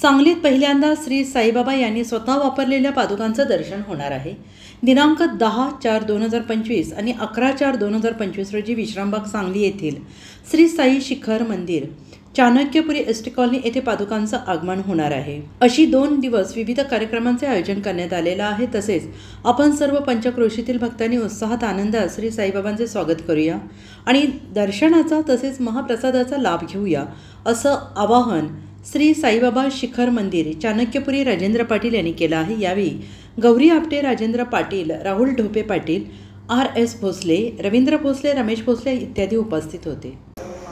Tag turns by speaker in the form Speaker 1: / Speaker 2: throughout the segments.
Speaker 1: सांगलीत पहिल्यांदा श्री साईबाबा यांनी स्वतः वापरलेल्या पादुकांचं दर्शन होणार आहे। दिनांक 10/4/2025 आणि 11/4/2025 रोजी विश्रामबाग सांगली येथील श्री साई शिखर मंदिर चाणक्यपुरी एसटी कॉलनी येथे पादुकांचं आगमन होणार आहे। अशी 2 दिवस विविध कार्यक्रमांचे आयोजन करण्यात आलेलं आहे। तसेच आपण सर्व पंचक्रोशीतील भक्तांनी उत्साहात आनंदात श्री साईबाबांचे स्वागत करूया आणि दर्शनाचा तसेच महाप्रसादाचा लाभ घेऊया असं आवाहन श्री साईबाबा शिखर मंदिर चाणक्यपुरी राजेंद्र पाटील यांनी केलं आहे। यावेळी गौरी आपटे, राजेंद्र पाटील, राहुल ढोपे पाटील, RS भोसले, रवींद्र भोसले, रमेश भोसले इत्यादी उपस्थित होते।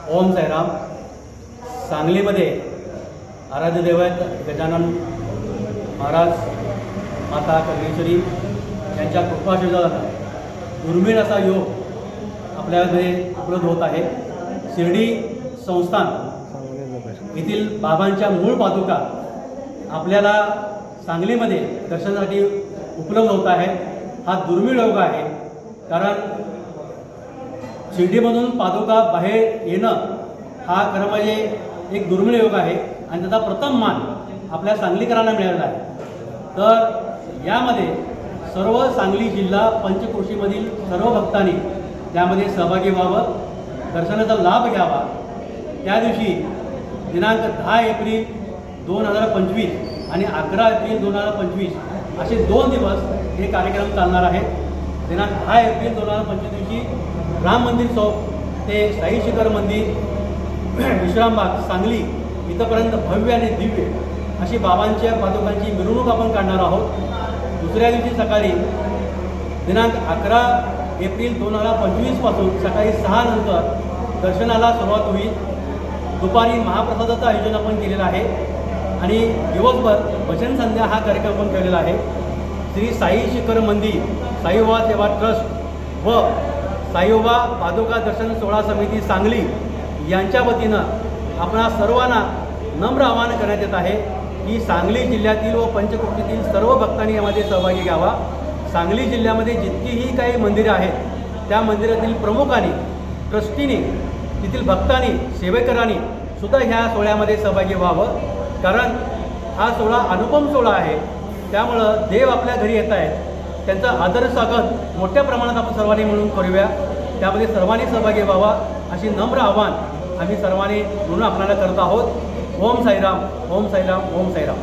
Speaker 2: ओम साईराम। सांगलीमध्ये आराध्य दैवत गजानन महाराज, माता कल्लेश्वरी यांच्या कृपाशीर्वादानं दुर्मिळ असा योग आपल्यामध्ये उपलब्ध होत आहे। शिर्डी संस्थान येथील बाबांच्या मूळ पादुका आपल्याला सांगलीमध्ये दर्शनासाठी उपलब्ध होत आहे। हा दुर्मिळ योग आहे, कारण शिर्डीमधून पादुका बाहेर येणं हा खरं म्हणजे एक दुर्मिळ योग आहे आणि त्याचा प्रथम मान आपल्या सांगलीकरांना मिळालेला आहे। तर यामध्ये सर्व सांगली जिल्हा पंचक्रोशीमधील सर्व भक्तांनी त्यामध्ये सहभागी व्हावं, दर्शनाचा लाभ घ्यावा। त्या दिवशी दिनांक 10 एप्रिल 2025 आणि 11 एप्रिल 2025 असे 2 दिवस हे कार्यक्रम चालणार आहेत। दिनांक 10 एप्रिल 2025 दिवशी राम मंदिर चौक ते साई शिखर मंदिर विश्रामबाग सांगली इथंपर्यंत भव्य आणि दिव्य अशी बाबांच्या पादुकांची मिरवणूक आपण काढणार आहोत। दुसऱ्या दिवशी सकाळी दिनांक 11 एप्रिल 2025 पासून सकाळी 6 नंतर दर्शनाला सुरुवात होईल। दुपारी महाप्रसादाचं आयोजन आपण केलेलं आहे आणि दिवसभर भजन संध्या हा कार्यक्रम आपण केलेला आहे। श्री साई शिखर मंदिर, साईबाबा सेवा ट्रस्ट व साईबाबा पादुका दर्शन सोहळा समिती सांगली यांच्या वतीनं आपणा सर्वांना नम्र आवाहन करण्यात येत आहे की सांगली जिल्ह्यातील व पंचक्रोशीतील सर्व भक्तांनी यामध्ये सहभागी घ्यावा। सांगली जिल्ह्यामध्ये जितकीही काही मंदिरे आहेत त्या मंदिरातील प्रमुखांनी, ट्रस्टीनी, तेथील भक्तांनी, सेवेकरांनी सुद्धा ह्या सोहळ्यामध्ये सहभागी व्हावं, कारण हा सोहळा अनुपम सोहळा आहे। त्यामुळं देव आपल्या घरी येत आहेत, त्यांचा आदर स्वागत मोठ्या प्रमाणात आपण सर्वांनी मिळून करूया। त्यामध्ये सर्वांनी सहभागी व्हावा अशी नम्र आवाहन आम्ही सर्वांनी म्हणून आपल्याला करत आहोत। ओम साईराम, ओम साईराम, ओम साईराम।